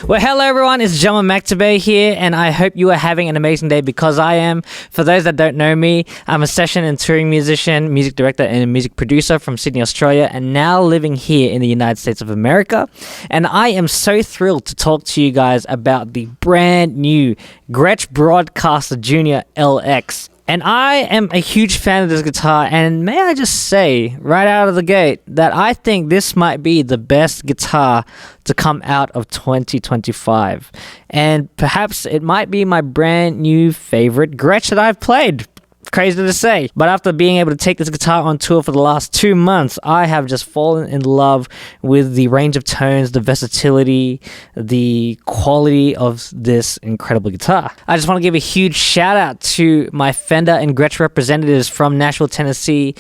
Well, hello everyone, it's Jama Maktabe here, and I hope you are having an amazing day because I am. For those that don't know me, I'm a session and touring musician, music director, and a music producer from Sydney, Australia, and now living here in the United States of America. And I am so thrilled to talk to you guys about the brand new Gretsch Broadkaster Jr. LX. And I am a huge fan of this guitar, and may I just say, right out of the gate, that I think this might be the best guitar to come out of 2025. And perhaps it might be my brand new favorite Gretsch that I've played. Crazy to say, but after being able to take this guitar on tour for the last 2 months, I have just fallen in love with the range of tones, the versatility, the quality of this incredible guitar. I just want to give a huge shout out to my Fender and Gretsch representatives from Nashville, Tennessee,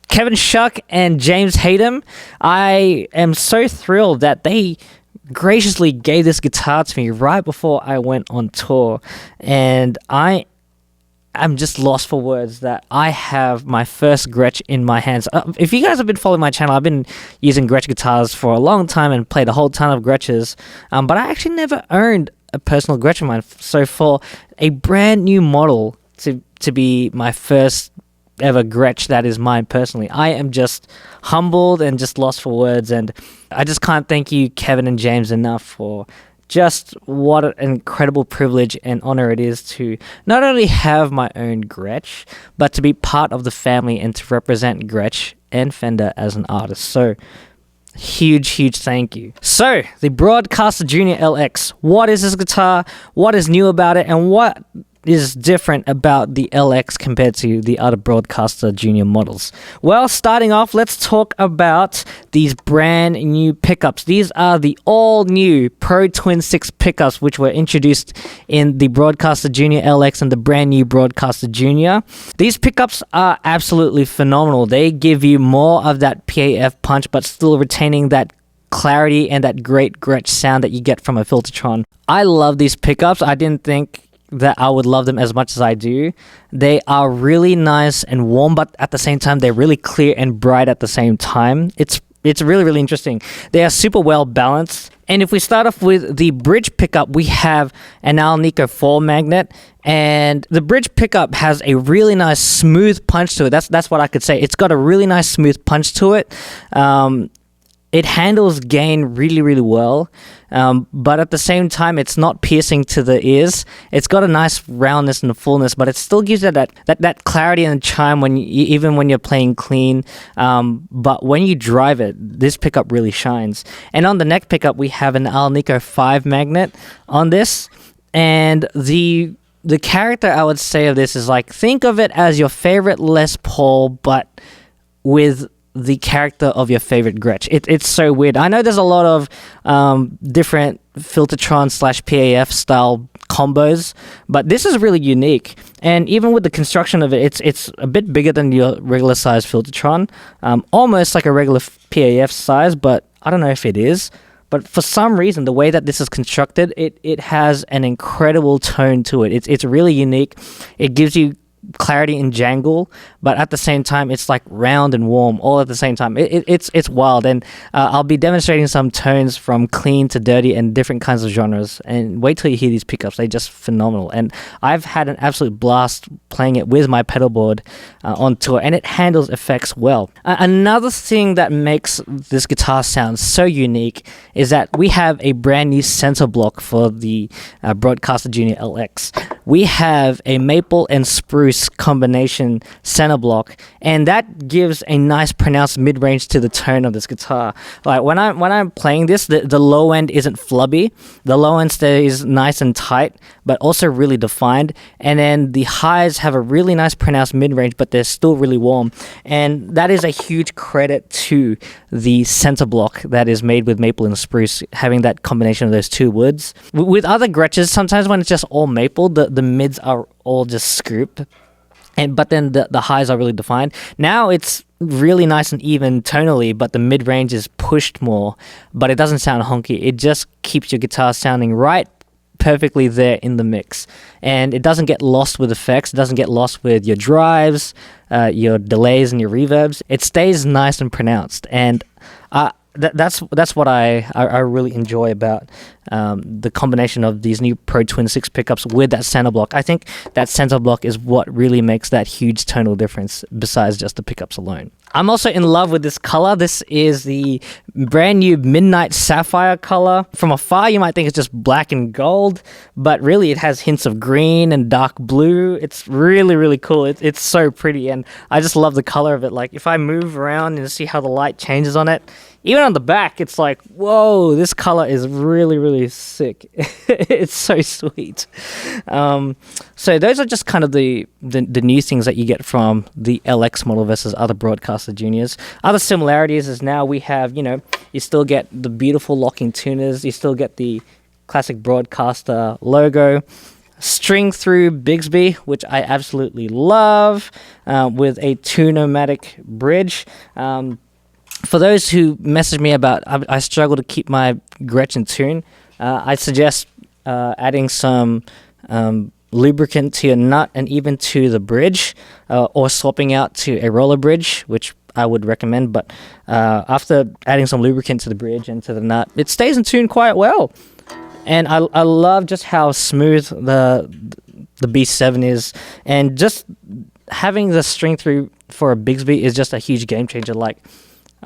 Kevin Schuck and James Hatem. I am so thrilled that they graciously gave this guitar to me right before I went on tour, and I'm just lost for words that I have my first Gretsch in my hands. If you guys have been following my channel, I've been using Gretsch guitars for a long time and played a whole ton of Gretches, but I actually never owned a personal Gretsch of mine. So for a brand new model to be my first ever Gretsch that is mine personally, I am just humbled and just lost for words, and I just can't thank you, Kevin and James, enough for just what an incredible privilege and honor it is to not only have my own Gretsch, but to be part of the family and to represent Gretsch and Fender as an artist. So, huge thank you. So, the Broadkaster Jr. LX. What is this guitar? What is new about it? And what is different about the LX compared to the other Broadkaster Jr. models? Well, starting off, let's talk about these brand new pickups. These are the all-new Pro Twin 6 pickups, which were introduced in the Broadkaster Jr. LX and the brand new Broadkaster Jr. These pickups are absolutely phenomenal. They give you more of that PAF punch, but still retaining that clarity and that great Gretsch sound that you get from a Filtertron. I love these pickups. I didn't think that I would love them as much as I do. They are really nice and warm, but at the same time, they're really clear and bright at the same time. It's really interesting. They are super well balanced. And if we start off with the bridge pickup, we have an Alnico 4 magnet, and the bridge pickup has a really nice smooth punch to it. That's what I could say. It's got a really nice smooth punch to it. It handles gain really well, but at the same time, it's not piercing to the ears. It's got a nice roundness and fullness, but it still gives you that clarity and chime even when you're playing clean. But when you drive it, this pickup really shines. And on the neck pickup, we have an Alnico 5 magnet on this, and the character I would say of this is like, think of it as your favorite Les Paul, but with the character of your favorite Gretsch. It's so weird. I know there's a lot of different Filtertron / PAF style combos, but this is really unique. And even with the construction of it, it's a bit bigger than your regular size Filtertron, almost like a regular PAF size, but I don't know if it is. But for some reason, the way that this is constructed, it has an incredible tone to it. It's really unique. It gives you clarity and jangle, but at the same time, it's like round and warm all at the same time. It's wild, and I'll be demonstrating some tones from clean to dirty and different kinds of genres, and wait till you hear these pickups. They're just phenomenal, and I've had an absolute blast playing it with my pedal board on tour, and it handles effects well. Another thing that makes this guitar sound so unique is that we have a brand new center block for the Broadkaster Jr. LX. We have a maple and spruce combination center block, and that gives a nice pronounced mid-range to the tone of this guitar. Like when I'm playing this, the low end isn't flubby. The low end stays nice and tight, but also really defined. And then the highs have a really nice pronounced mid-range, but they're still really warm. And that is a huge credit to the center block that is made with maple and spruce, having that combination of those two woods. With other Gretches, sometimes when it's just all maple, the mids are all just scooped, but then the highs are really defined. Now it's really nice and even tonally, but the mid-range is pushed more, but it doesn't sound honky. It just keeps your guitar sounding right perfectly there in the mix, and it doesn't get lost with effects. It doesn't get lost with your drives, your delays, and your reverbs. It stays nice and pronounced, and that's what I really enjoy about the combination of these new Pro Twin 6 pickups with that center block. I think that center block is what really makes that huge tonal difference besides just the pickups alone. I'm also in love with this color. This is the brand new Midnight Sapphire color. From afar, you might think it's just black and gold, but really it has hints of green and dark blue. It's really, really cool. It's so pretty, and I just love the color of it. Like, if I move around and see how the light changes on it, even on the back, it's like, whoa, this color is really, really sick. It's so sweet. So those are just kind of the new things that you get from the LX model versus other Broadkaster Juniors. Other similarities is now we have, you still get the beautiful locking tuners. You still get the classic Broadkaster logo. String through Bigsby, which I absolutely love, with a two-nomatic bridge. For those who message me about I struggle to keep my Gretsch in tune, I suggest adding some lubricant to your nut and even to the bridge, or swapping out to a roller bridge, which I would recommend. But after adding some lubricant to the bridge and to the nut, it stays in tune quite well. And I love just how smooth the B7 is, and just having the string through for a Bigsby is just a huge game changer. Like,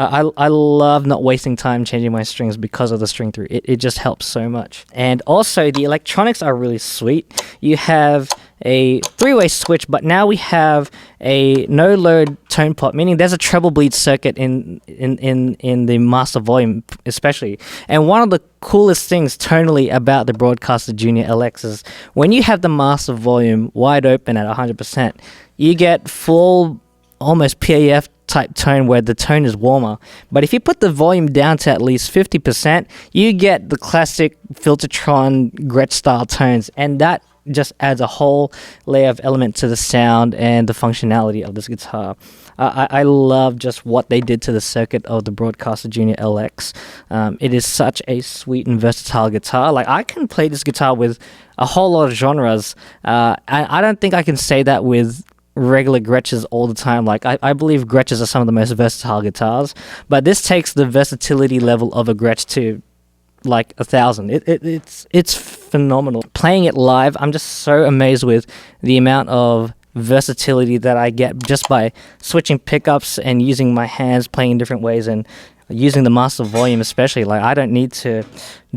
I love not wasting time changing my strings because of the string through. It just helps so much. And also, the electronics are really sweet. You have a three-way switch, but now we have a no-load tone pot, meaning there's a treble bleed circuit in the master volume especially. And one of the coolest things tonally about the Broadkaster Jr LX is when you have the master volume wide open at 100%, you get full, almost PAF type tone where the tone is warmer. But if you put the volume down to at least 50%, you get the classic Filtertron Gretsch style tones, and that just adds a whole layer of element to the sound and the functionality of this guitar. I love just what they did to the circuit of the Broadkaster Jr LX. It is such a sweet and versatile guitar. Like, I can play this guitar with a whole lot of genres. I don't think I can say that with regular Gretsches all the time. Like, I believe Gretsches are some of the most versatile guitars, but this takes the versatility level of a Gretsch to like 1,000. It's phenomenal. Playing it live, I'm just so amazed with the amount of versatility that I get just by switching pickups and using my hands, playing in different ways, and using the master volume especially. Like, I don't need to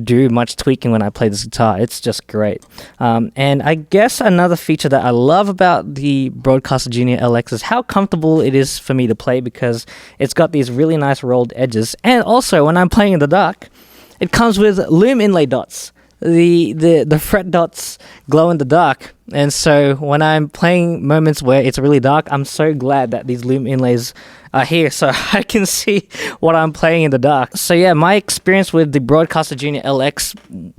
do much tweaking when I play this guitar. It's just great. And I guess another feature that I love about the Broadkaster Jr LX is how comfortable it is for me to play, because it's got these really nice rolled edges. And also, when I'm playing in the dark, it comes with loom inlay dots. The fret dots glow in the dark, and so when I'm playing moments where it's really dark, I'm so glad that these loom inlays are here so I can see what I'm playing in the dark. So yeah, my experience with the Broadkaster Jr LX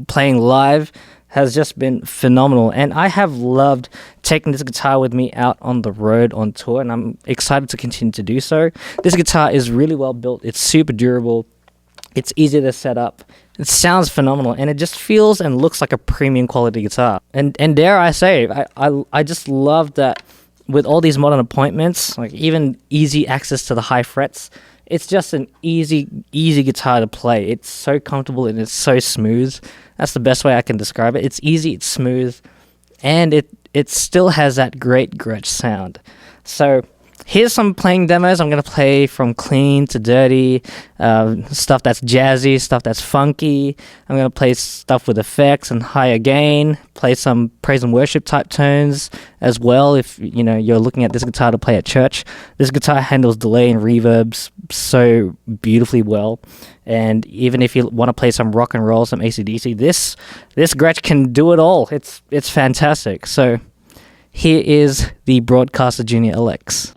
playing live has just been phenomenal, and I have loved taking this guitar with me out on the road on tour, and I'm excited to continue to do so. This guitar is really well built. It's super durable. It's easy to set up. It sounds phenomenal, and it just feels and looks like a premium quality guitar. And dare I say, I just love that with all these modern appointments, like even easy access to the high frets, it's just an easy guitar to play. It's so comfortable and it's so smooth. That's the best way I can describe it. It's easy, it's smooth, and it still has that great Gretsch sound. So here's some playing demos. I'm going to play from clean to dirty, stuff that's jazzy, stuff that's funky. I'm going to play stuff with effects and higher gain, play some praise and worship type tones as well if you're looking at this guitar to play at church. This guitar handles delay and reverbs so beautifully well. And even if you want to play some rock and roll, some AC/DC, this Gretsch can do it all. It's fantastic. So here is the Broadkaster Jr LX.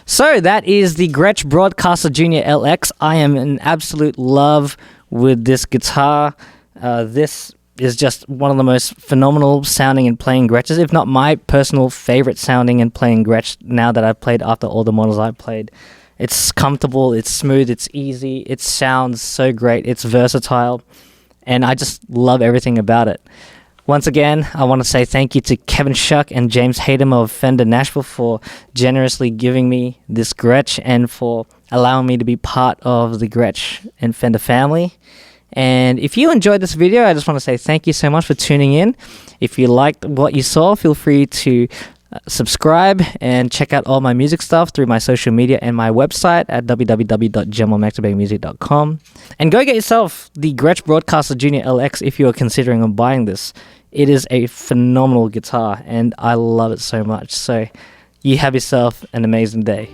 So that is the Gretsch Broadkaster Jr LX. I am in absolute love with this guitar. This is just one of the most phenomenal sounding and playing Gretsches, if not my personal favorite sounding and playing Gretsch now that I've played after all the models I've played. It's comfortable, it's smooth, it's easy, it sounds so great, it's versatile, and I just love everything about it. Once again, I want to say thank you to Kevin Schuck and James Hatem of Fender Nashville for generously giving me this Gretsch and for allowing me to be part of the Gretsch and Fender family. And if you enjoyed this video, I just want to say thank you so much for tuning in. If you liked what you saw, feel free to subscribe and check out all my music stuff through my social media and my website at www.jamalmaxabaymusic.com. And go get yourself the Gretsch Broadkaster Jr LX if you are considering on buying this. It is a phenomenal guitar and I love it so much. So you have yourself an amazing day.